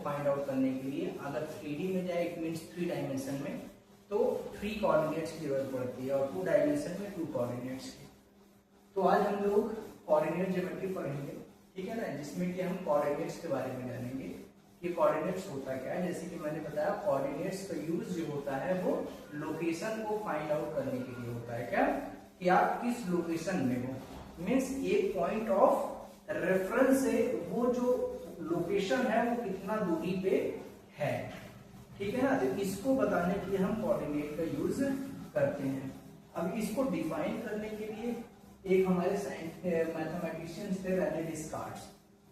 Find out करने के लिए अगर 3D में जाए इट मीन्स 3 डायमेंशन में तो 3 कोऑर्डिनेट्स की जरूरत पड़ती है और 2 डायमेंशन में 2 कोऑर्डिनेट्स की। तो आज हम लोग कोऑर्डिनेट ज्योमेट्री पढ़ेंगे, ठीक है ना, जिसमें कि हम कोऑर्डिनेट्स के बारे में जानेंगे कि कोऑर्डिनेट्स होता क्या है। जैसे कि मैंने बताया कोऑर्डिनेट्स का यूज जो होता है वो लोकेशन को फाइंड आउट करने के लिए होता है। क्या कि आप किस लोकेशन में हो, मीन्स एक पॉइंट ऑफ रेफरेंस से वो जो लोकेशन है वो कितना दूरी पे है, ठीक है ना। तो इसको बताने के लिए हम कोऑर्डिनेट का यूज करते हैं। अब इसको डिफाइन करने के लिए एक हमारे मैथमेटिशियंस थे रेने डिस्कार्ड्स,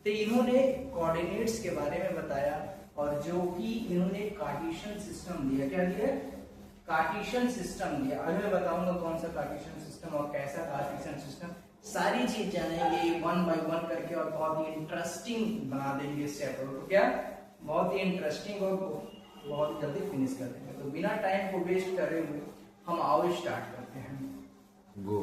तो इन्होंने कोऑर्डिनेट्स के बारे में बताया और जो कि इन्होंने कार्टेशियन सिस्टम दिया। क्या दिया? कार्टेशियन सिस्टम दिया। अब मैं बताऊंगा कौन सा कार्टेशियन सिस्टम और कैसा कार्टेशियन सिस्टम, सारी चीज जानेंगे 1 बाय 1 करके और बहुत ही इंटरेस्टिंग बना देंगे इस चैप्टर को। क्या बहुत ही इंटरेस्टिंग और बहुत जल्दी फिनिश कर देंगे। तो बिना टाइम को वेस्ट करे हुए हम आओ स्टार्ट करते हैं। गो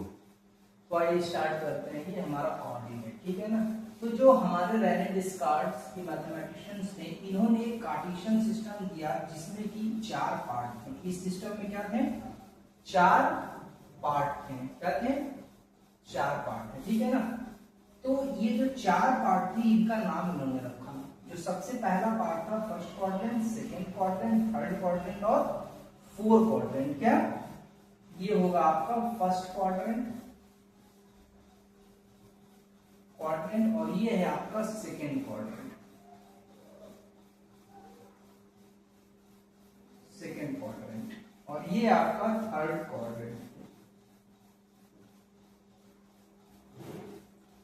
तो आइए स्टार्ट करते हैं कि हमारा कोऑर्डिनेट, ठीक है ना। तो जो हमारे रेने डिस्कार्ड्स की मैथमेटिशियंस थे, इन्होंने एक कार्टेशियन सिस्टम दिया जिसमें कि 4 पार्ट थे। इस सिस्टम में क्या थे? 4 पार्ट थे। क्या थे? 4 पार्ट थे, ठीक है ना। तो ये जो 4 पार्ट थी इनका नाम इन्होंने रखा। जो सबसे पहला पार्ट था first quadrant, second quadrant, third quadrant और फोर्थ क्वाड्रेंट। क्या ये होगा आपका फर्स्ट क्वाड्रेंट और ये है आपका सेकंड क्वाड्रेंट। और ये आपका थर्ड क्वाड्रेंट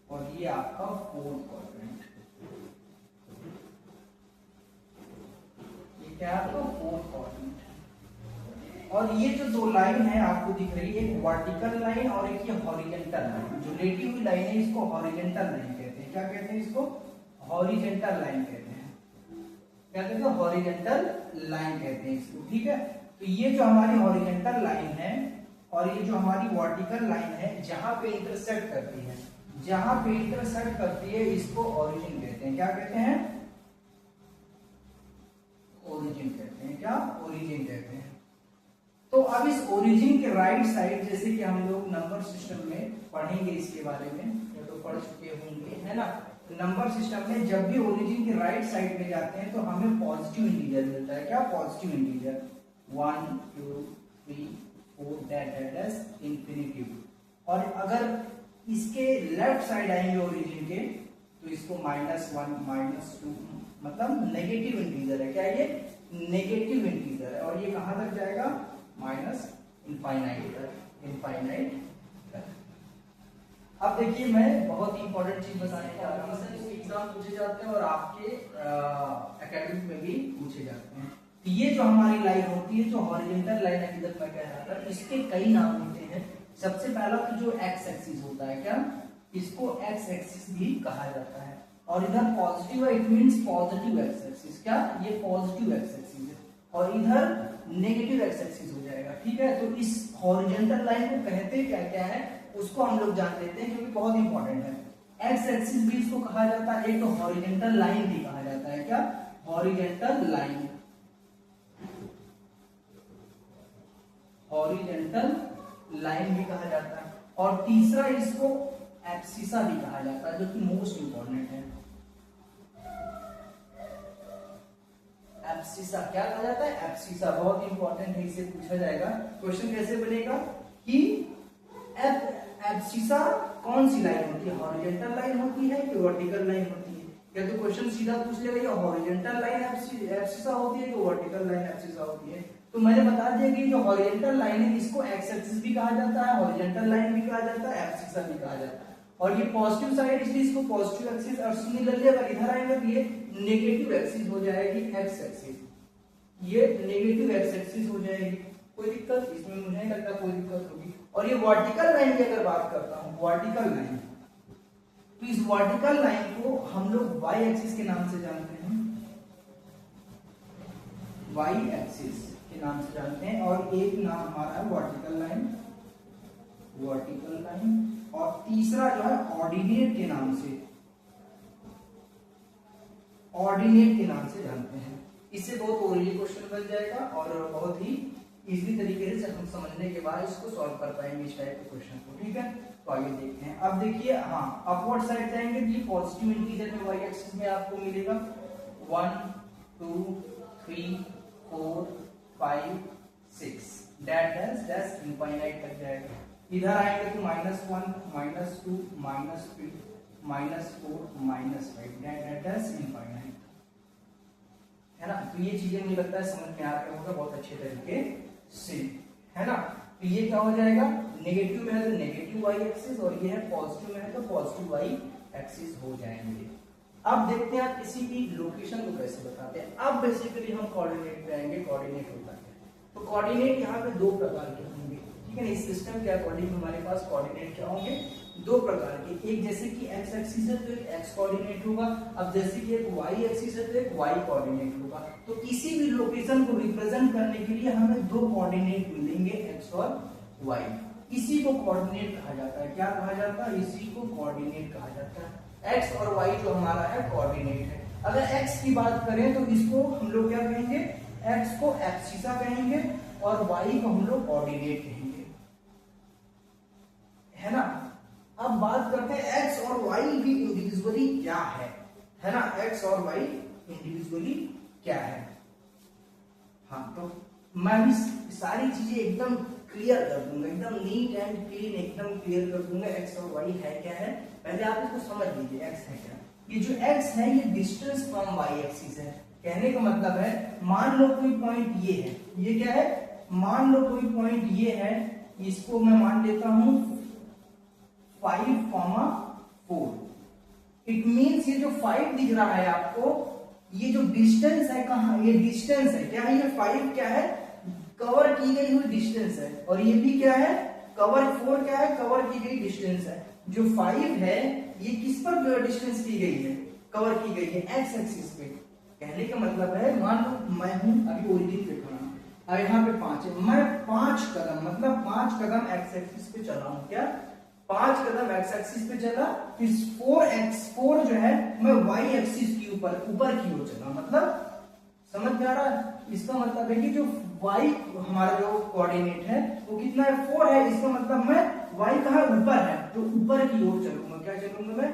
और ये आपका फोर्थ क्वाड्रेंट। ये क्या है आपका फोर्थ क्वाड्रेंट। और ये जो 2 लाइन है आपको दिख रही है, एक वर्टिकल लाइन और एक ये हॉरिजॉन्टल लाइन। जो लेटी हुई लाइन है इसको हॉरिजॉन्टल लाइन कहते हैं। क्या कहते हैं इसको? हॉरिजॉन्टल लाइन कहते हैं। क्या कहते हैं? हॉरिजॉन्टल लाइन कहते हैं इसको, ठीक है। तो ये जो हमारी हॉरिजॉन्टल लाइन है और ये जो हमारी वर्टिकल लाइन है, जहां पे इंटरसेक्ट करती है, जहां पे इंटरसेक्ट करती है इसको ओरिजिन कहते हैं। क्या कहते हैं? ओरिजिन कहते हैं। क्या? ओरिजिन कहते हैं। तो अब इस ओरिजिन के राइट साइड, जैसे कि हम लोग नंबर सिस्टम में पढ़ेंगे इसके बारे में, या तो पढ़ चुके होंगे, है ना। नंबर सिस्टम में जब भी ओरिजिन के राइट साइड में जाते हैं तो हमें पॉजिटिव इंटीजर मिलता है। क्या? Positive integer 1 2 3 4 that infinity. और अगर इसके लेफ्ट साइड आएंगे ओरिजिन के तो इसको -1 -2 मतलब नेगेटिव इंटीजर है। क्या ये? नेगेटिव इंटीजर है। और ये कहां तक जाएगा? माइनस इनफाइनाइट तक। अब देखिए मैं बहुत ही इंपॉर्टेंट चीज बताने जा रहा हूँ। एग्जाम पूछे जाते हैं और आपके एकेडमिक में भी पूछे जाते हैं। तो ये जो हमारी लाइन होती है, जो हॉरिजॉन्टल लाइन है, इधर मैं कह रहा था, इसके कई नाम होते हैं। सबसे पहला तो जो एक्स एक्सिस होता है, क्या इसको एक्स एक्सिस भी कहा जाता है। और इधर पॉजिटिव है, it means positive x axis. क्या ये पॉजिटिव एक्स एक्सिस है और इधर नेगेटिव एक्स एक्सिस हो जाएगा, ठीक है। तो इस हॉरिजॉन्टल लाइन को कहते क्या क्या है उसको हम लोग जान लेते हैं क्योंकि बहुत इंपॉर्टेंट है। एक्स एक्सिस भी इसको कहा जाता है, एक तो हॉरिजॉन्टल लाइन भी कहा जाता है। क्या? हॉरिजॉन्टल लाइन, हॉरिजॉन्टल लाइन भी कहा जाता है। और तीसरा इसको एब्सिसा भी कहा जाता है, जो कि मोस्ट इंपॉर्टेंट है। एब्सिसा क्या कहा जाता है? एब्सिसा बहुत इंपॉर्टेंट है, इसे पूछा जाएगा। क्वेश्चन कैसे बनेगा कि एब्सिसा कौन सी लाइन होती है? हॉरिजॉन्टल लाइन होती है कि वर्टिकल लाइन होती है? या तो क्वेश्चन सीधा पूछ लेगा ये हॉरिजॉन्टल लाइन एब्सिसा होती है कि वर्टिकल लाइन एब्सिसा होती है। तो मैंने बता दिया कि जो हॉरिजॉन्टल लाइन है इसको एक्स एक्सिस भी कहा जाता है, हॉरिजॉन्टल लाइन भी कहा जाता है, एब्सिसा भी कहा जाता है। और ये पॉजिटिव साइड इसलिए इसको पॉजिटिव एक्सिस, और सिमिलरली अगर इधर आएगा तो ये नेगेटिव एक्सिस हो जाएगी, एक्स एक्सिस। ये नेगेटिव एक्स एक्सिस हो जाएगी। कोई दिक्कत इसमें मुझे नहीं लगता कोई दिक्कत होगी। और ये वर्टिकल लाइन की अगर बात करता हूं, वर्टिकल लाइन, तो इस वर्टिकल लाइन को हम लोग वाई एक्सिस के नाम से जानते हैं। वाई एक्सिस के नाम से जानते हैं। और एक नाम हमारा है वर्टिकल लाइन, वर्टिकल लाइन। और तीसरा जो है ऑर्डिनेट के नाम से, ऑर्डिनेट के नाम से जानते हैं। निकल जाएगा और बहुत ही इजी तरीके से हम समझने के बाद इसको सॉल्व कर पाएंगे इस टाइप के क्वेश्चन को। ठीक है, तो आगे देखते हैं। अब देखिए, हाँ अपवर्ड साइड जाएंगे तो ये पॉजिटिव इंटीजर में वाई एक्सिस में आपको मिलेगा 1 2 3 4 5 6 डैश इनफाइनाइट तक जाएगा। इधर आएंगे तो -1 -2 -3 -4 -5 डैश इनफाइनाइट, है ना। तो ये चीजें मुझे लगता है समझ में आ रहा होगा बहुत अच्छे तरीके से, है ना। तो ये क्या हो जाएगा, नेगेटिव में है तो नेगेटिव वाई एक्सिस और ये है पॉजिटिव में है तो पॉजिटिव वाई एक्सिस हो जाएंगे। अब देखते हैं आप किसी भी लोकेशन को कैसे बताते हैं। अब बेसिकली हम कोऑर्डिनेट पे आएंगे। कोऑर्डिनेट होता है तो कोऑर्डिनेट यहाँ पे दो प्रकार के होंगे, ठीक है ना। इस सिस्टम के अकॉर्डिंग हमारे पास कोऑर्डिनेट क्या होंगे, दो प्रकार के। एक जैसे कि एक्स एक्सिस है तो एक एक्स कोऑर्डिनेट होगा। अब जैसे कि एक वाई एक्सिस है तो एक वाई कोऑर्डिनेट होगा। तो किसी भी लोकेशन को रिप्रेजेंट करने के लिए हमें दो कोऑर्डिनेट मिलेंगे, एक्स और वाई। इसी को कोऑर्डिनेट कहा जाता है। क्या कहा जाता है, इसी को कोऑर्डिनेट कहा जाता है। एक्स और वाई जो हमारा है कोऑर्डिनेट है। अगर एक्स की बात करें तो इसको हम लोग क्या कहेंगे, एक्स को एक्सिसा कहेंगे और वाई को हम लोग कोऑर्डिनेट कहेंगे, है ना। अब बात करते हैं एक्स और वाई भी इंडिविजुअली क्या है ना। एक्स और वाई इंडिविजुअली क्या है। हाँ, तो मैं भी सारी चीजें एकदम क्लियर कर दूंगा, एकदम नीट एंड क्लीन एकदम क्लियर कर दूंगा। एक्स और वाई है क्या है, पहले आप इसको समझ लीजिए। एक्स है क्या, ये जो एक्स है ये डिस्टेंस फ्रॉम वाई एक्सिस है। कहने का मतलब है, मान लो कोई पॉइंट ये है, ये क्या है, मान लो कोई पॉइंट ये है, इसको मैं मान लेता हूं 5,4। इट मींस ये जो 5 दिख रहा है आपको, ये जो डिस्टेंस है, कहां ये डिस्टेंस है, क्या है ये 5 क्या है, कवर की गई हुई डिस्टेंस है। और ये भी क्या है, कवर 4 क्या है, कवर की गई डिस्टेंस है। जो 5 है ये किस पर डिस्टेंस की गई है, कवर की गई है, एक्स एक्सिस पे। कहने का मतलब है, मान लो मैं हूं अभी ओरिजिन पे खड़ा हूं, अब यहाँ पे 5 है, मैं 5 कदम मतलब 5 कदम एक्स एक्सिस पे चला हूं। क्या 5 कदम एक्स एक्सिस पे चला, फिर 4 जो है मैं वाई एक्सिस की ऊपर की ओर चला। मतलब समझ में आ रहा है, इसका मतलब है कि जो y हमारा जो कोऑर्डिनेट है वो कितना है, 4 है। इसका मतलब मैं y कहाँ ऊपर है तो ऊपर की ओर चलूंगा। क्या चलूंगा, मैं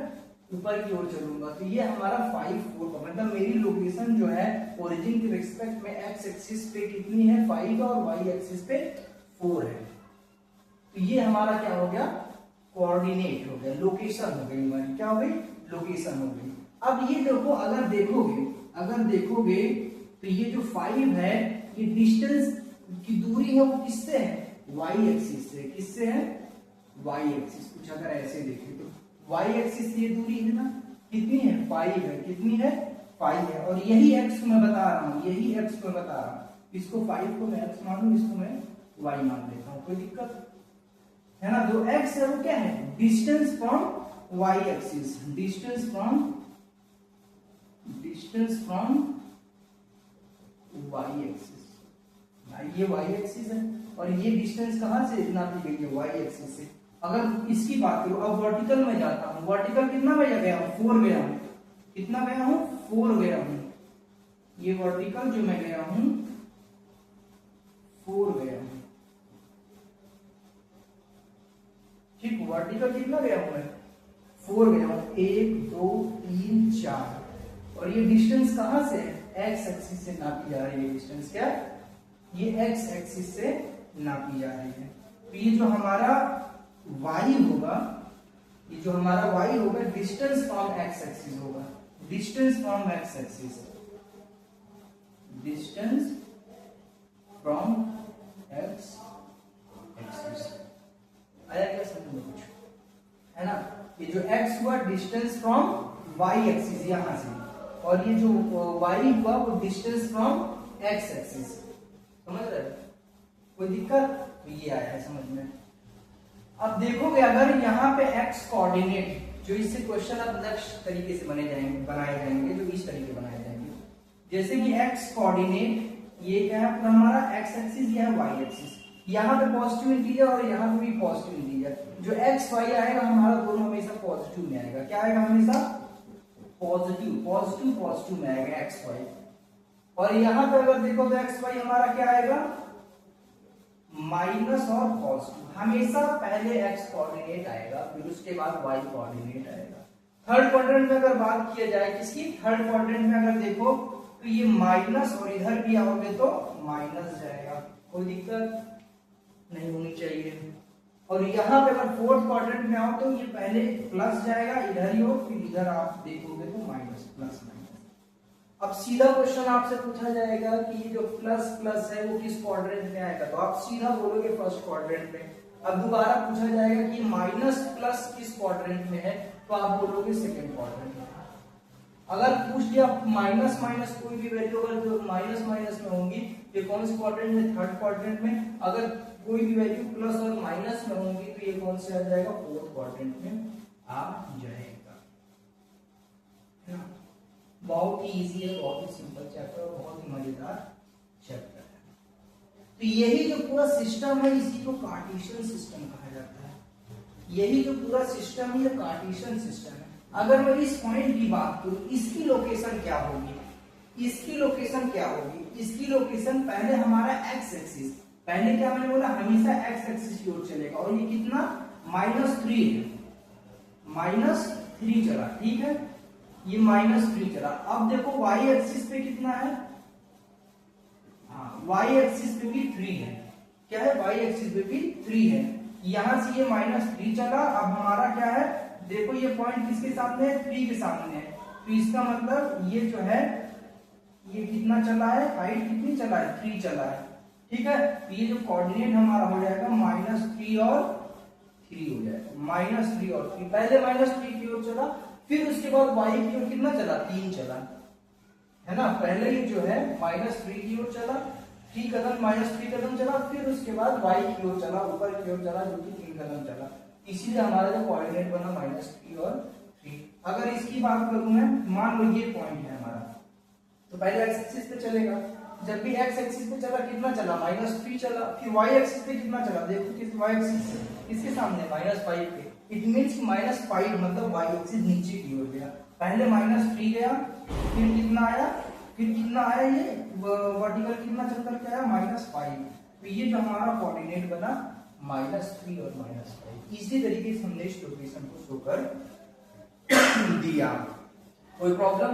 ऊपर की ओर चलूंगा। तो ये हमारा 5 4 का मतलब मेरी लोकेशन जो है ओरिजिन के रिस्पेक्ट में एक्स एक्सिस पे कितनी है, 5 और वाई एक्सिस पे 4 है। तो ये हमारा क्या हो गया, कोऑर्डिनेट हो गया, लोकेशन हो गई हमारी, क्या हो गई, लोकेशन हो गई। अब ये देखो, अगर देखोगे तो ये जो 5 है ये डिस्टेंस की दूरी है वो किससे है, वाई एक्सिस से। किससे है, वाई एक्सिस। कुछ अगर ऐसे देखें तो वाई एक्सिस से ये दूरी है ना, कितनी है, 5 है। कितनी है, 5 है। और यही एक्स मैं बता रहा हूं, यही एक्स मैं बता रहा हूं। इसको 5 को मैं एक्स मानूं, इसको मैं वाई मान लेता हूं, कोई दिक्कत है ना। जो एक्स है वो क्या है, distance from Y axis, distance from Y axis. ये वाई एक्सिस है और ये डिस्टेंस कहां से नापी गई है, वाई एक्सिस से। अगर इसकी बात करूं, अब वर्टिकल में जाता हूं, वर्टिकल कितना गया हूं, 4 गया हूं। कितना गया हूं, 4 गया हूं। ये वर्टिकल जो मैं गया हूं 4 गया हूं, ठीक। वर्टिकल कितना गया हूं मैं, 4 गया हूं। 1 2 3 4 और ये डिस्टेंस कहां से है, एक्स एक्सिस से नापी जा रही है डिस्टेंस। क्या, ये एक्स एक्सिस से नापी जा रही है। तो ये जो हमारा y होगा, ये जो हमारा y होगा डिस्टेंस फ्रॉम एक्स एक्सिस होगा, distance from x axis, distance from x axis. आया क्या समझ में कुछ, है ना। ये जो x हुआ डिस्टेंस फ्रॉम y एक्सिस यहां से, और ये जो y हुआ वो डिस्टेंस फ्रॉम x एक्सिस। समझ रहे, कोई दिक्कत, तो ये आया है समझ में। अब देखोगे अगर यहाँ पे x कोऑर्डिनेट, जो इससे क्वेश्चन अब नेक्स्ट तरीके से बनाए जाएंगे, जो इस तरीके बनाए जाएंगे। जैसे कि x कोऑर्डिनेट ये क्या है, हमारा x एक्सिस, यह है y एक्सिस। यहाँ पे पॉजिटिव इंटीजर और यहाँ पे भी पॉजिटिव इंटीजर। जो x y आएगा हमारा दोनों हमेशा पॉजिटिव में आएगा। क्या आएगा, हमेशा पॉजिटिव में आएगा x y। और यहाँ पे अगर देखो तो एक्स वाई हमारा क्या आएगा, माइनस और पॉजिटिव। हमेशा पहले एक्स कोऑर्डिनेट आएगा, फिर उसके बाद वाई कोऑर्डिनेट आएगा। थर्ड क्वाड्रेंट में अगर बात किया जाए किसकी, थर्ड क्वाड्रेंट में अगर देखो तो ये माइनस और इधर भी आओगे तो माइनस जाएगा, कोई दिक्कत नहीं होनी चाहिए। और यहाँ पे अगर फोर्थ क्वाड्रेंट में आओ तो ये पहले प्लस जाएगा इधर ही हो, फिर इधर आप देखोगे तो माइनस, प्लस माइनस। अब सीधा क्वेश्चन आपसे पूछा जाएगा कि ये जो प्लस प्लस है वो किस क्वाड्रेंट में आएगा, तो आप सीधा बोलोगे फर्स्ट क्वाड्रेंट में। अब दोबारा पूछा जाएगा कि माइनस प्लस किस क्वाड्रेंट में है, तो आप बोलोगे सेकंड क्वाड्रेंट में। अगर पूछ दिया माइनस माइनस कोई भी वैल्यू अगर जो माइनस माइनस में होंगी, ये कौन से क्वाड्रेंट में, थर्ड क्वाड्रेंट में। अगर कोई भी वैल्यू प्लस और माइनस में होंगी तो ये कौन से आ जाएगा, फोर्थ क्वाड्रेंट में आ जाएगा, है ना। बहुत ही इजी है, बहुत ही सिंपल चैप्टर और बहुत ही मजेदार चैप्टर है। तो यही जो पूरा सिस्टम है इसी को कार्टेशियन सिस्टम कहा जाता है। यही जो पूरा सिस्टम है ये कार्टेशियन सिस्टम है। अगर मैं इस पॉइंट की बात करूं, इसकी लोकेशन क्या होगी, इसकी लोकेशन क्या होगी, इसकी लोकेशन पहले हमारा एक्स एक्सिस, पहले क्या मैंने बोला हमेशा एक्स एक्सिस की ओर चलेगा, और ये कितना -3 है, -3 चला, ठीक है, ये -3 चला। अब देखो वाई एक्सिस पे कितना है, हाँ वाई एक्सिस पे भी 3 है, क्या है, वाई एक्सिस पे भी 3 है। यहां से ये -3 चला, अब हमारा क्या है, देखो ये पॉइंट किसके सामने है, 3 के सामने है, तो इसका मतलब ये जो है ये कितना चला है, हाइट कितनी चला है, 3 चला है, ठीक है। तो ये जो कोऑर्डिनेट हमारा हो जाएगा -3 और 3 हो जाएगा, -3 और 3, पहले -3 की ओर चला, फिर उसके बाद y की ओर कितना चला, 3 चला, है ना। पहले ही जो है -3 की ओर चला, 3 कदम -3 कदम चला, फिर उसके बाद y की ओर चला, ऊपर की ओर चला, जो कि 3 कदम चला, इसीलिए हमारा जो कोऑर्डिनेट बना -3 और 3। अगर इसकी बात करूं मैं, मान लो ये पॉइंट है हमारा, तो पहले एक्स एक्सिस पे चलेगा, जब भी एक्स एक्सिस पे चला कितना चला, -3 चला, फिर वाई एक्सिस पे कितना चला, देखो किस वाई एक्सिस किसके सामने, -5 पे, इट मींस -5 मतलब वाई एक्सिस नीचे की ओर गया, पहले -3 गया, फिर कितना आया, ये वर्टिकल कितना चल करके आया, -5। तो ये जो हमारा कोऑर्डिनेट बना -3 और -5, इसी तरीके से हमने इस लोकेशन को शो कर दिया। कोई प्रॉब्लम?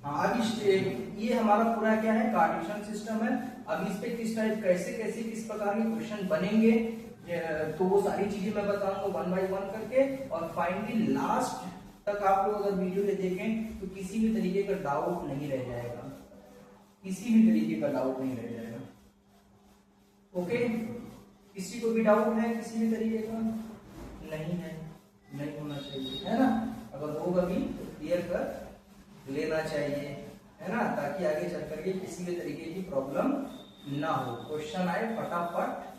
हाँ, अब ये हमारा पूरा क्या है, कार्टेशियन सिस्टम है। अब इस पे किस टाइप कैसे कैसे किस प्रकार के क्वेश्चन बनेंगे तो वो सारी चीजें मैं बताऊंगा 1 बाय 1 करके, और फाइनली लास्ट तक आप लोग अगर वीडियो में देखें तो किसी भी तरीके का डाउट नहीं रह जाएगा, किसी भी तरीके का डाउट नहीं रह जाएगा। ओके, किसी को भी डाउट है किसी भी तरीके का? नहीं है, नहीं होना चाहिए, है ना। अगर होगा भी तो क्लियर कर लेना चाहिए, है ना, ताकि आगे चल करके किसी भी तरीके की प्रॉब्लम ना हो, क्वेश्चन आए फटाफट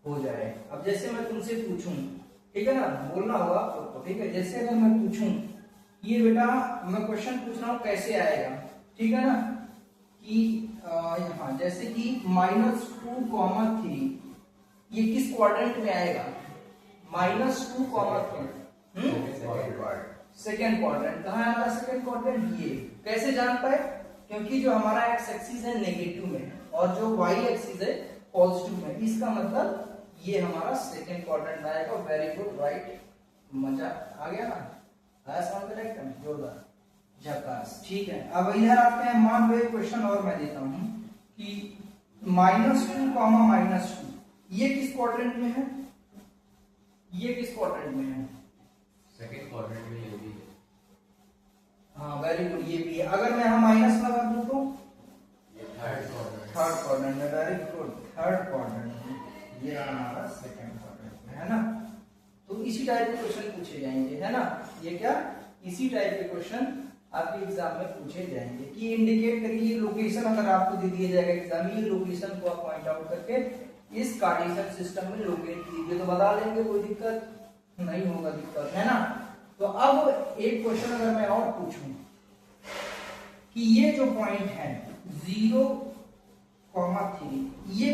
हो जाए। अब जैसे मैं तुमसे पूछूं, ठीक है ना, बोलना होगा आपको, ठीक है। जैसे अगर मैं पूछूं ये बेटा, मैं क्वेश्चन पूछ रहा हूं कैसे आएगा, ठीक है ना, कि यहाँ जैसे कि -2, 3 ये किस क्वाड्रेंट में आएगा, -2, 3 सेकेंड क्वाड्रेंट। कहाँ है हमारा सेकेंड क्वाड्रेंट, ये कैसे जान पाए, क्योंकि जो हमारा एक्स एक्सिस है नेगेटिव में और जो वाई एक्सिस है पॉजिटिव में, इसका मतलब ये हमारा सेकेंड क्वाड्रेंट आएगा। वेरी गुड, राइट, मजा आ गया ना, आया समझ में, एकदम जोरदार, झकास, ठीक है। अब इधर आते हैं, मान लो एक क्वेश्चन और मैं देता हूं कि -2, -2 ये किस क्वाड्रेंट में है, ये किस क्वाड्रेंट में है, सेकंड क्वाड्रेंट में ये भी है। हाँ वेरी गुड, ये भी है। अगर मैं यहाँ माइनस लगा दूं तो ये थर्ड क्वाड्रेंट में, वेरी गुड, थर्ड क्वाड्रेंट में, ये हमारा सेकंड क्वाड्रेंट में, है ना। तो इसी टाइप के क्वेश्चन पूछे जाएंगे, है ना, ये क्या, इसी टाइप के क्वेश्चन आपके एग्जाम में पूछे जाएंगे कि इंडिकेट करिए लोकेशन, अगर आपको दे दिया जाएगा एग्जाम में, ये लोकेशन को आप पॉइंट आउट करके इस कार्टेशियन सिस्टम में लोकेट कीजिए, तो बता लेंगे, कोई दिक्कत नहीं होगा, दिक्कत है ना। तो अब एक क्वेश्चन अगर मैं और पूछूं कि ये जो पॉइंट है 0, 3 ये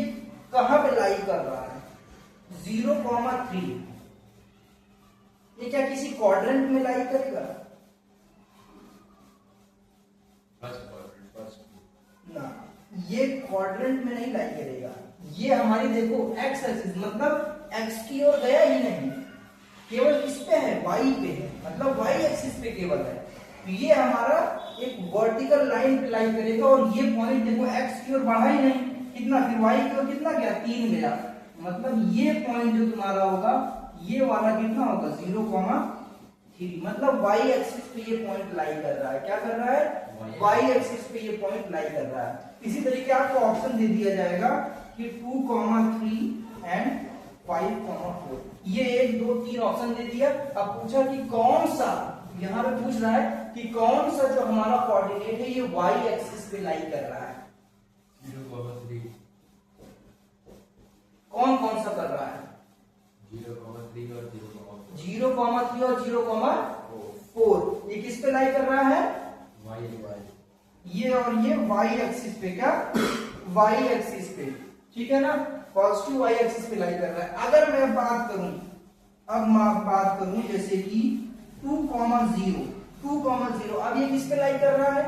कहां पे लाई कर रहा है, 0, 3 ये क्या किसी क्वाड्रेंट में लाई करेगा, फर्स्ट क्वाड्रेंट, ना, ये क्वाड्रेंट में नहीं लाई करेगा, ये हमारी देखो एक्स एक्सिस मतलब एक्स की ओर गया ही नहीं, केवल किस पे है, वाई पे है, मतलब वाई एक्सिस पे केवल है। तो ये हमारा एक वर्टिकल लाइन पे लाई करेगा और ये पॉइंट देखो एक्स की ओर बढ़ा ही नहीं, कितना, फिर वाई की ओर कितना गया, 3 गया, मतलब ये पॉइंट जो तुम्हारा होगा ये वाला कितना होगा, 0,3, मतलब वाई एक्सिस पे ये पॉइंट लाई कर रहा है, क्या कर रहा है, वाई एक्सिस पे ये पॉइंट लाई कर रहा है। इसी तरीके आपको ऑप्शन दे दिया जाएगा कि 2,3 एंड 5,4, ये 1 2 3 ऑप्शन दे दिया। अब पूछा कि कौन सा, यहाँ पे पूछ रहा है कि कौन सा जो हमारा कोऑर्डिनेट है ये वाई एक्सिस पे लाई कर रहा है, 0,3, कौन कौन सा कर रहा है, 0,3 और 0,3 और 0,4, ये किस पे लाई कर रहा है, ये और ये वाई एक्सिस पे, क्या, वाई एक्सिस पे, ठीक है ना, पॉजिटिव वाई एक्सिस पे लाई कर रहा है। अगर मैं बात करूं, अब मैं बात करूं जैसे कि 2,0, 2,0, अब ये किस पे लाई कर रहा है,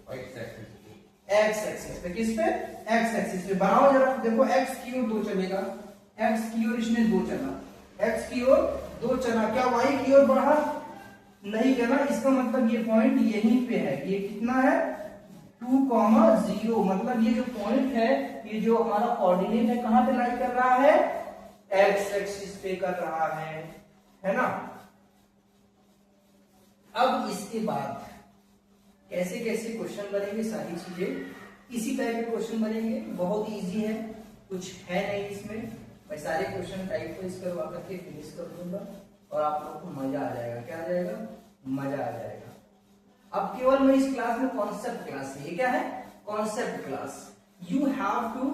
एक्स एक्सिस पे, किस पे, एक्स एक्सिस पे। बनाओ जरा, देखो एक्स की ओर 2 चलेगा, एक्स की ओर इसने 2 चला, एक्स की ओर 2 चला, क्या वाई की ओर बढ़ा, नहीं करना, इसका मतलब ये पॉइंट यहीं पे है, ये कितना है, 2,0, मतलब ये जो पॉइंट है, ये जो हमारा कोऑर्डिनेट है कहां पे लाई कर रहा है, एक्स एक्सिस पे कर रहा है ना। अब इसके बाद कैसे कैसे क्वेश्चन बनेंगे, सारी चीजें इसी टाइप के क्वेश्चन बनेंगे, बहुत इजी है, कुछ है नहीं इसमें, मैं सारे क्वेश्चन टाइप को इस करवा करके फिनिश कर दूंगा और आप लोग को मजा आ जाएगा, क्या आ जाएगा, मजा आ जाएगा। अब केवल मैं इस क्लास में कॉन्सेप्ट क्लास है, ये क्या है, concept class, you have to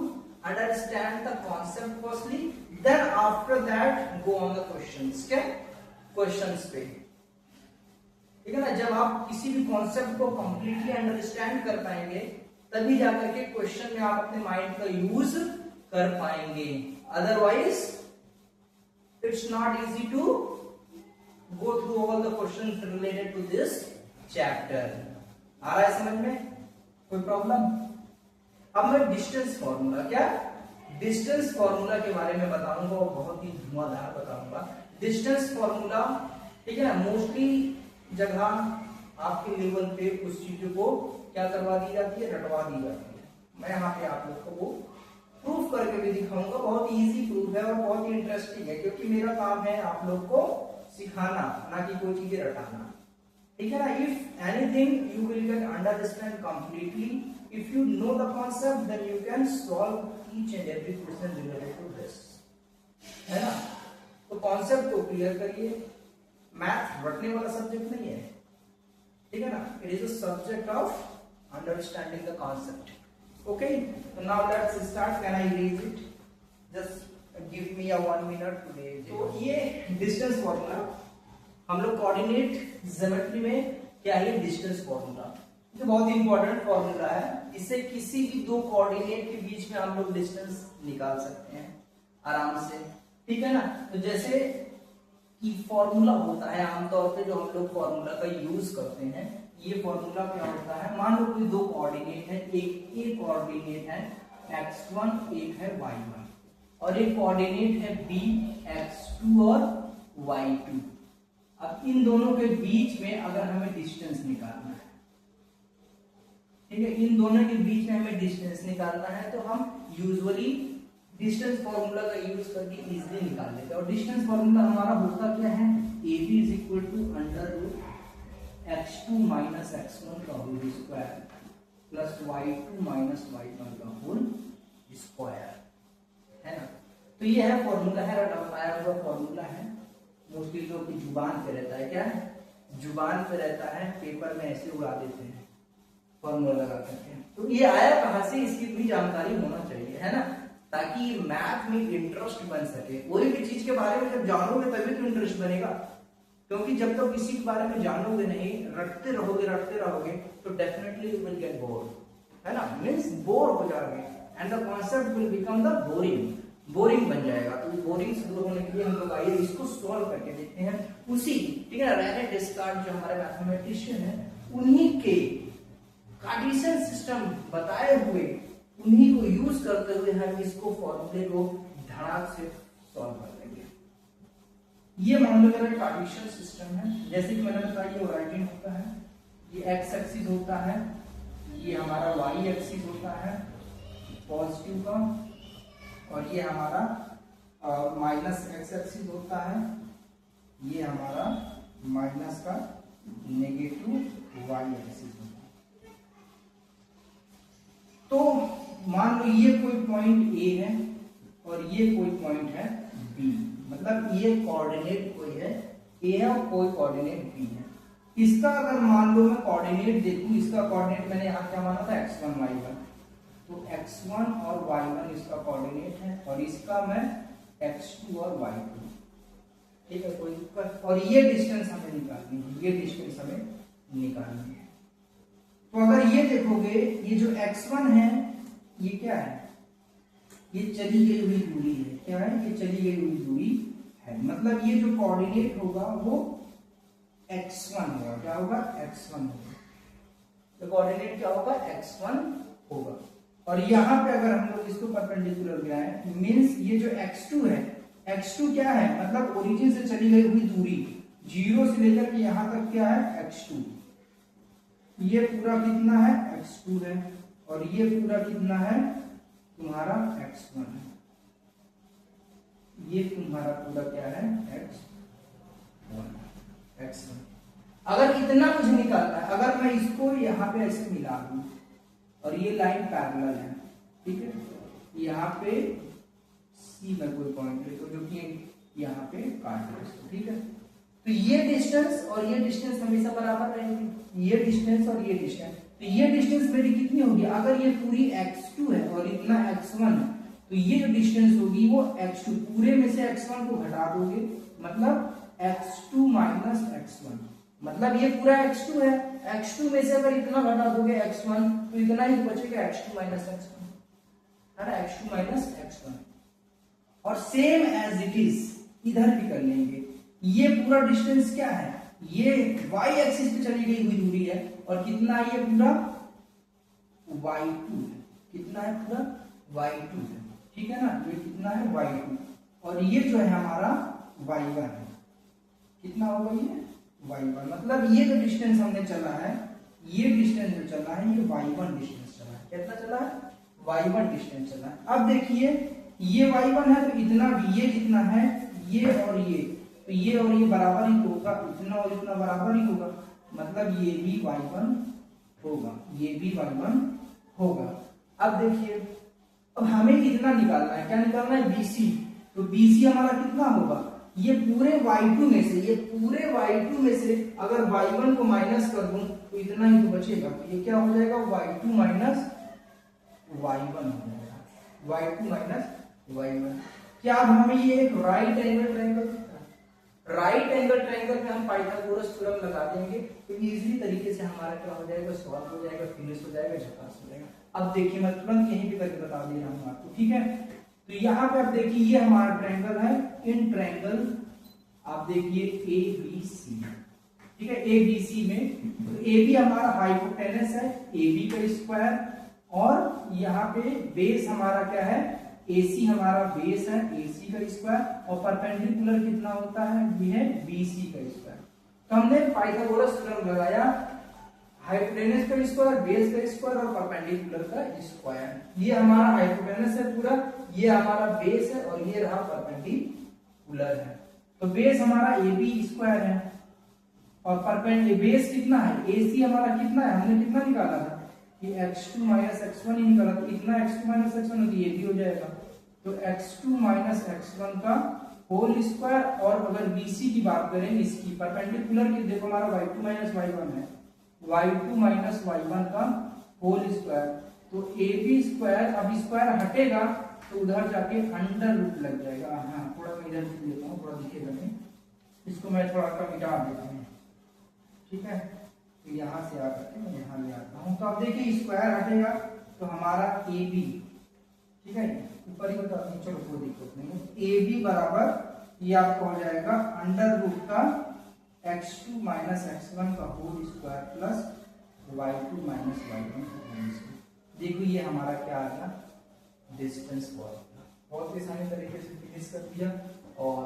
understand the concept firstly, then after that go on the questions, क्या, क्वेश्चंस पे, ठीक है ना। जब आप किसी भी कॉन्सेप्ट को कंप्लीटली अंडरस्टैंड कर पाएंगे तभी जाकर के क्वेश्चन में आप अपने माइंड का यूज कर पाएंगे, otherwise it's not easy to go through all the questions related to this chapter. आ रहा है समझ में, कोई प्रॉब्लम। अब मैं डिस्टेंस फॉर्मूला, क्या, डिस्टेंस फॉर्मूला के बारे में बताऊंगा और बहुत ही धुआंधार बताऊंगा। डिस्टेंस फॉर्मूला, ठीक है ना, मोस्टली जगह आपके लेवल पे उस चीजों को क्या करवा दी जाती है, रटवा दी जाती है। मैं यहाँ पे आप लोग को वो प्रूफ करके भी दिखाऊंगा, बहुत इजी प्रूफ है और बहुत ही इंटरेस्टिंग है, क्योंकि मेरा काम है आप लोग को सिखाना, ना कि कोई चीजें रटाना, ठीक है ना। If anything you will get understand completely, if you know the concept then you can solve each and every question related to this, है ना। तो कॉन्सेप्ट को क्लियर करिए, मैथ रटने वाला सब्जेक्ट नहीं है, ठीक है ना, it is a subject of understanding the concept. Okay, now let's start, can I raise it, just give me a 1 minute to raise. तो ये डिस्टेंस फॉर्मूला हम लोग कोऑर्डिनेट ज्योमेट्री में क्या है, डिस्टेंस फॉर्मूला, ये बहुत इंपॉर्टेंट फॉर्मूला है, इससे किसी भी दो कोऑर्डिनेट के बीच में हम लोग डिस्टेंस निकाल सकते हैं आराम से, ठीक है ना। तो जैसे कि फॉर्मूला होता है आमतौर पे जो हम लोग फॉर्मूला का यूज करते हैं, ये फॉर्मूला क्या होता है, मान लो कोई दो कोऑर्डिनेट है, एक कोऑर्डिनेट है x1, एक है y1, और एक कोऑर्डिनेट है b, x2 और y2। अब इन दोनों के बीच में अगर हमें डिस्टेंस निकालना है, ठीक है, इन दोनों के बीच में हमें डिस्टेंस निकालना है, तो हम यूजुअली डिस्टेंस फॉर्मूला का यूज करके इजीली निकाल लेते हैं। और डिस्टेंस फॉर्मूला हमारा होता क्या है, AB is equal to under root x2 minus x1 का whole square plus y2 minus y1 का होल स्क्वायर, है ना। तो ये है फॉर्मूला, है रटाया हुआ फॉर्मूला है, मोस्टली लोग की जुबान पे रहता है, क्या है, जुबान पे रहता है, पेपर में ऐसे उड़ा देते हैं फॉर्मूला लगा करके। तो ये आया कहां से, इसकी भी जानकारी होना चाहिए, है ना, ताकि मैथ में इंटरेस्ट बन सके। कोई भी चीज के बारे में जब जानोगे तभी तो इंटरेस्ट बनेगा, क्योंकि जब तक किसी के बारे में जानोगे नहीं, रटते रहोगे तो definitely you will get bored, है ना, मींस बोर हो जाओगे and the concept will become the boring बन जाएगा। तो बोरिंग से दूर होने के लिए हम लोग आइए इसको सॉल्व करके देखते हैं। उसी, ठीक है ना, रेने डेस्कार्ट जो हमारे मैथमेटिशियन है, उन्हीं के कार्टेशियन सिस्टम बताए हुए उन्हीं को यूज करते हुए हम इसको फॉर्मूले को धड़ाक से सॉल्व कर लेंगे। ये मान लो मेरा कार्टेशियन सिस्टम है, जैसे कि मैंने बताया ये ओरिजिन होता है, ये एक्स एक्सिस होता है, ये हमारा वाई एक्सिस होता है पॉजिटिव का, और ये हमारा माइनस एक्स एक्सिस होता है, ये हमारा माइनस का नेगेटिव वाई एक्सिस होता है। तो मान लो ये कोई पॉइंट ए है और ये कोई पॉइंट है बी, मतलब ये कोऑर्डिनेट कोई है ए है और कोई कोऑर्डिनेट बी है। इसका अगर मान लो मैं कोऑर्डिनेट देखूं, इसका कोऑर्डिनेट मैंने यहाँ क्या माना था x1 y1, तो x1 और y1 इसका कोऑर्डिनेट है और इसका मैं x2 और y2, ठीक है, कोई दिक्कत। और ये डिस्टेंस हमें निकालनी है, ये डिस्टेंस हमें निकालनी है। तो अगर ये देखोगे ये जो x1 है ये क्या है, ये चली गई हुई दूरी है, क्या है, ये चली गई हुई दूरी है, मतलब ये जो कोऑर्डिनेट होगा वो x1 होगा, क्या होगा, x1 होगा, तो कोऑर्डिनेट क्या होगा, x1 होगा। और यहाँ पे अगर हम लोग इसको परपेंडिकुलर गिराएं, मींस ये जो x2 है, x2 क्या है, मतलब ओरिजिन से चली गई हुई दूरी 0 से लेकर के यहाँ तक क्या है x2, ये पूरा कितना है x2 है, और ये पूरा कितना है तुम्हारा x1 है, ये तुम्हारा पूरा क्या है x1। अगर इतना मुझे निकालना है, अगर मैं इसको यहाँ पे ऐसे मिला दूं और ये लाइन पैरेलल है, ठीक है, यहाँ पे सी में कोई पॉइंट ले तो जो कि यहाँ पे काट लो इसको, ठीक है, तो ये डिस्टेंस और ये डिस्टेंस हमेशा बराबर रहेंगे, ये डिस्टेंस और ये डिस्टेंस, तो ये डिस्टेंस मेरी कितनी होगी, अगर ये पूरी x2 है और इतना x1 है, तो ये जो डिस्टेंस होगी वो x2, पूरे में से x1 को घटा दोगे, मतलब x2 माइनस x1, मतलब ये पूरा x2 है, x2 में से अगर इतना घटा दोगे x1 तो इतना ही बचेगा x2 माइनस x1, है ना, x2 माइनस x1। और सेम एज इट इज इधर भी कर लेंगे, ये पूरा डिस्टेंस क्या है, ये y एक्सिस पे चली गई हुई दूरी है, और कितना ये पूरा y2 है, कितना है पूरा y2 है, ठीक है ना, ये कितना है y2, और ये जो है हमारा y1 है, कितना होगा ये y1, मतलब ये जो डिस्टेंस हमने चला है, ये डिस्टेंस जो चला है ये y1 डिस्टेंस चला है, कितना चला है y1 डिस्टेंस चला है। अब देखिए ये y1 है तो इतना भी, ये कितना है, ये और ये, तो ये और ये बराबर ही होगा, इतना और इतना बराबर ही होगा, मतलब ये भी y1 होगा, ये भी y1 होगा। अब देखिए अब हमें कितना निकालना है, क्या निकालना है, BC, तो BC हमारा कितना होगा, ये पूरे y2 में से, ये पूरे y2 में से अगर y1 को माइनस कर दूं तो इतना ही तो बचेगा, ये क्या हो जाएगा, y2 माइनस y1 हो जाएगा, y2 माइनस y1। क्या अब हमें ये एक right angle triangle, right angle triangle में हम पाइथागोरस थ्योरम लगा देंगे तो इजीली तरीके से हमारा क्या हो जाएगा, सॉल्व हो जाएगा, फिनिश हो जाएगा, झकास हो जाएगा। अब देखिए मैं तुरंत यहीं पे करके बता दे रहा हूं आपको, ठीक है, तो यहाँ पे आप देखिए ये हमारा ट्रायंगल है, इन ट्रायंगल आप देखिए ABC, ठीक है, ABC में तो AB हमारा हाइपोटेनस है, AB का स्क्वायर, और यहाँ पे बेस हमारा क्या है, AC हमारा बेस है, AC का स्क्वायर, और परपेंडिकुलर कितना होता है, ये है BC का स्क्वायर। तो हमने पाइथागोरस थ्योरम लगाया, हाइपोटेनस का स्क्वायर, बेस का स्क्वायर और परपेंडिकुलर का स्क्वायर, ये हमारा हाइपोटेनस है पूरा, ये हमारा बेस है और ये रहा परपेंडिकुलर है। तो बेस हमारा AB स्क्वायर है और परपेंडिकुलर बेस कितना है, AC हमारा कितना है, हमने कितना निकाला था, ये x2 माइनस x1 ही निकाला, तो इतना x2 माइनस x1 तो ये भी हो जाएगा, तो x2 माइनस x1 का होल स्क्वायर। और अगर BC की बात करें, इसकी परपेंडिकुलर की देखो हमारा y2 माइनस y1 है, y2 माइनस y1 का होल स्क्वायर, तो AB स्क्वायर, अब स्क्वायर हटेगा तो उधर जाके अंडर रूट लग जाएगा। हाँ थोड़ा मैं इधर लिख लेता हूँ, थोड़ा दिखेगा नहीं, इसको मैं थोड़ा सा मिटा देता हूँ, ठीक है, तो यहाँ से आकर के मैं यहाँ ले आता हूँ। तो अब देखिए स्क्वायर हटेगा तो हमारा AB, ठीक है, ऊपर ही बता दें, चलो कोई दिक्कत नहीं है, AB बराबर ये आपको हो जाएगा अंडर रूट का x2 माइनस x1 का whole square plus y2 minus y1। देखो ये हमारा क्या आ गया, डिस्टेंस फॉर्मूला। बहुत आसानी तरीके से फिनिश कर दिया। और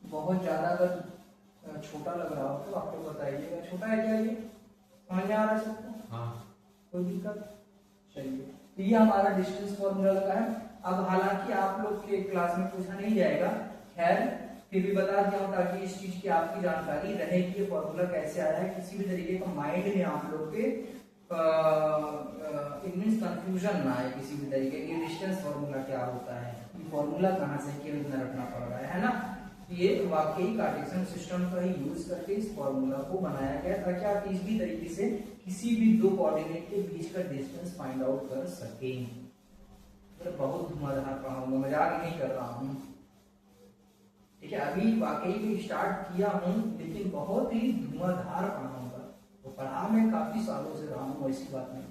बहुत ज़्यादा अगर छोटा लग रहा हो तो आप लोग बताइएगा, छोटा है क्या ये, समझ में आ रहा है सबको? हाँ। कोई दिक्कत? चलिए, तो ये हमारा डिस्टेंस फॉर्मूला लगा है। अब हालांकि आप लोग के क्लास में पूछा नहीं जाएगा, खैर फिर भी बता दिया हूं ताकि इस चीज की आपकी जानकारी रहे कि ये फॉर्मूला कैसे आया है। किसी भी तरीके का माइंड में आप लोग के इट मींस कंफ्यूजन ना आए किसी भी तरीके की, डिस्टेंस फॉर्मूला क्या होता है, ये फॉर्मूला कहाँ से क्यों इतना रखना पड़ रहा है ना। ये वाकई कार्टेशियन सिस्टम का ही यूज करके इस फॉर्मूला को बनाया गया ताकि आप इसी तरीके से किसी भी दो कोऑर्डिनेट के बीच का डिस्टेंस फाइंड आउट कर सकें। तो बहुत धुआंधार पढ़ाऊंगा, मजाक नहीं कर रहा हूँ, ठीक है। अभी वाकई में स्टार्ट किया हूँ लेकिन बहुत ही धुआंधार पढ़ाऊंगा। तो पढ़ा मैं काफी सालों से रहा हूँ, ऐसी बात नहीं,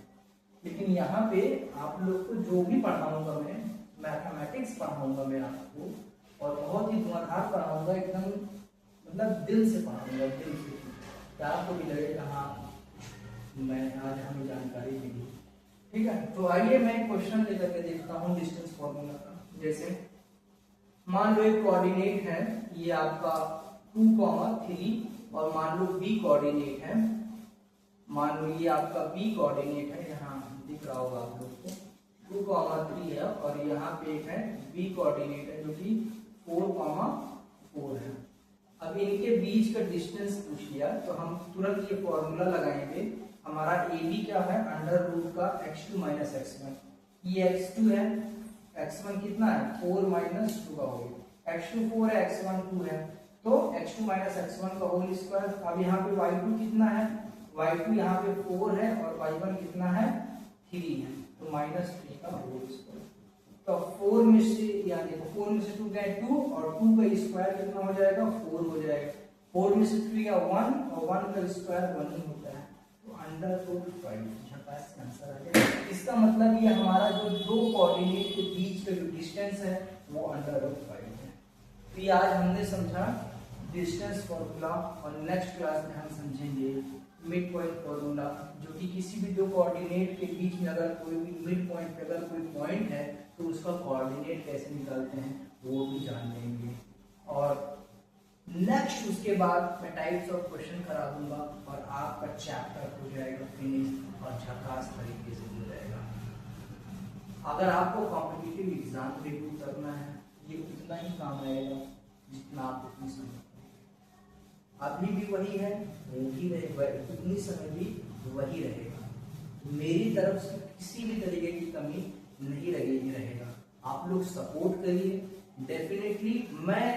लेकिन यहाँ पे आप लोग को जो भी पढ़ाऊंगा मैं, मैथमेटिक्स पढ़ाऊंगा मैं आपको, और बहुत ही धुआंधार पढ़ाऊंगा, एकदम मतलब दिल से पढ़ाऊंगा, दिल से, क्या आपको भी लगेगा हाँ मैं आज हमें जानकारी मिली, ठीक है। तो आइए मैं क्वेश्चन लेकर के देखता हूँ डिस्टेंस फॉर्मूला का। जैसे मान लो एक कोऑर्डिनेट है ये आपका 2,3 और मान लो बी कोऑर्डिनेट है, मान लो ये आपका बी कोऑर्डिनेट है, यहाँ दिख रहा होगा आप लोग को 2,3 है, और यहाँ पे एक है बी कोऑर्डिनेट है जो कि 4,4 है। अब इनके बीच का डिस्टेंस पूछ लिया तो हम तुरंत ये फॉर्मूला लगाएंगे। हमारा ए बी क्या है, अंडर रूट का x2 माइनस x1, ये x2 है, x1 कितना है 4 माइनस 2 का होल, x2 4 है x1 2 है, तो x2 माइनस x1 का होल स्क्वायर। अब यहाँ पे y2 कितना है, y2 यहाँ पे 4 है और y1 कितना है 3 है, तो माइनस 3 का होल स्क्वायर। तो 4 में से यहाँ देखो 4 में से 2 गए 2 और 2 का स्क्वायर कितना हो जाएगा 4 हो जाएगा, 4 में से 3 गया 1 और 1 का स्क्वायर 1 ही होता है, तो अंडर रूट 5 झकास आंसर आ गया। इसका मतलब ये हमारा जो दो कोऑर्डिनेट के बीच का जो डिस्टेंस है वो अंडर रूट 5 है। तो ये आज हमने समझा डिस्टेंस फॉर्मूला, और नेक्स्ट क्लास में हम समझेंगे मिड पॉइंट फॉर्मूला, जो कि किसी भी दो कोऑर्डिनेट के बीच में अगर कोई भी मिड पॉइंट पे अगर कोई पॉइंट है तो उसका कोऑर्डिनेट कैसे निकालते हैं वो भी जान लेंगे। और नेक्स्ट उसके बाद मैं टाइप्स ऑफ क्वेश्चन करा दूंगा और आपका चैप्टर हो जाएगा फिनिश और झकास तरीके से हो जाएगा। अगर आपको कॉम्पिटिटिव एग्जाम रिव्यू करना है ये उतना ही काम आएगा जितना आप उतनी समय, अभी भी वही है वो भी रहेगा, उतनी समय भी वही रहेगा। मेरी तरफ से किसी भी तरीके की कमी नहीं रहेगा। आप लोग सपोर्ट करिए, डेफिनेटली मैं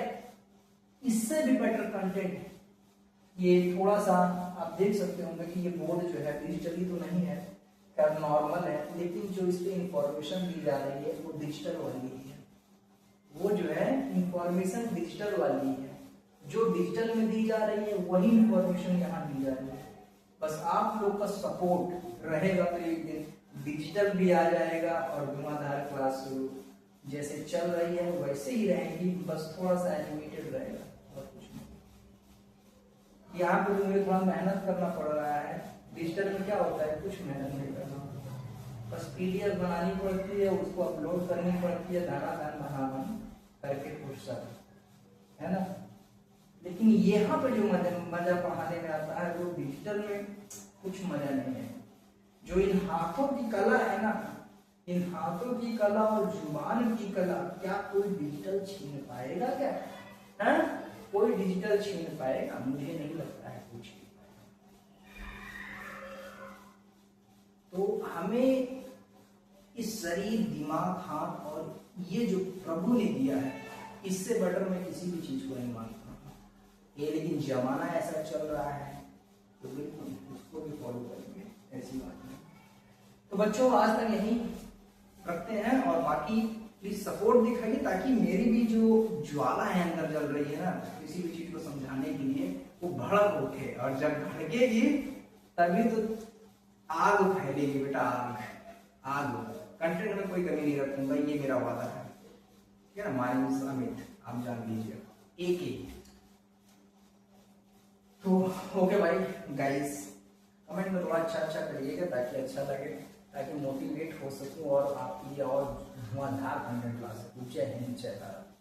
इससे भी बेटर कंटेंट, ये थोड़ा सा आप देख सकते होंगे कि ये बोर्ड जो है डिजिटली तो नहीं है, खैर नॉर्मल है, लेकिन जो इस पे इंफॉर्मेशन दी जा रही है वो डिजिटल वाली है, वो जो है इंफॉर्मेशन डिजिटल वाली है, जो डिजिटल में दी जा रही है वही इंफॉर्मेशन यहाँ दी जा रही है। बस आप लोग का सपोर्ट रहेगा तो एक दिन डिजिटल भी आ जाएगा और धुआंधार क्लास जैसे चल रही है वैसे ही रहेगी, बस थोड़ा सा एनिमेटेड रहेगा और कुछ नहीं। यहाँ पे मुझे थोड़ा मेहनत करना पड़ रहा है, डिजिटल में क्या होता है कुछ मेहनत नहीं करना, बस पीडीएफ बनानी पड़ती है, उसको अपलोड करनी पड़ती है, दाना दान करके फुर्सत है ना। लेकिन यहाँ पे जो मजा पढ़ाने में आता है वो डिजिटल में कुछ मजा नहीं है। जो इन हाथों की कला है ना, इन हाथों की कला और जुबान की कला, क्या कोई डिजिटल छीन पाएगा क्या है? कोई डिजिटल छीन पाएगा? मुझे नहीं लगता है कुछ। तो हमें इस शरीर दिमाग हाथ और ये जो प्रभु ने दिया है इससे बेटर मैं किसी भी चीज को नहीं मानता ये, लेकिन जमाना ऐसा चल रहा है तो बिल्कुल उसको भी फॉलो करेंगे, ऐसी बात नहीं। तो बच्चों आज तक यही रखते हैं और बाकी प्लीज सपोर्ट दिखाइए ताकि मेरी भी जो ज्वाला है अंदर जल रही है ना किसी भी चीज को समझाने के लिए वो भड़क उठे, और जब भड़केगी तभी तो आग फैलेगी बेटा, आग। कंटेंट में कोई कमी नहीं रखूंगा, ये मेरा वादा है, ठीक है ना। माय नेम इज अमित, आप जान लीजिए एक। तो ओके भाई गाइस, कमेंट में थोड़ा अच्छा करिएगा ताकि अच्छा लगे, ताकि मोटिवेट हो सकूं और आपके लिए और धुआंधार कंटेंट ला सकूं। जय हिंद, जय भारत।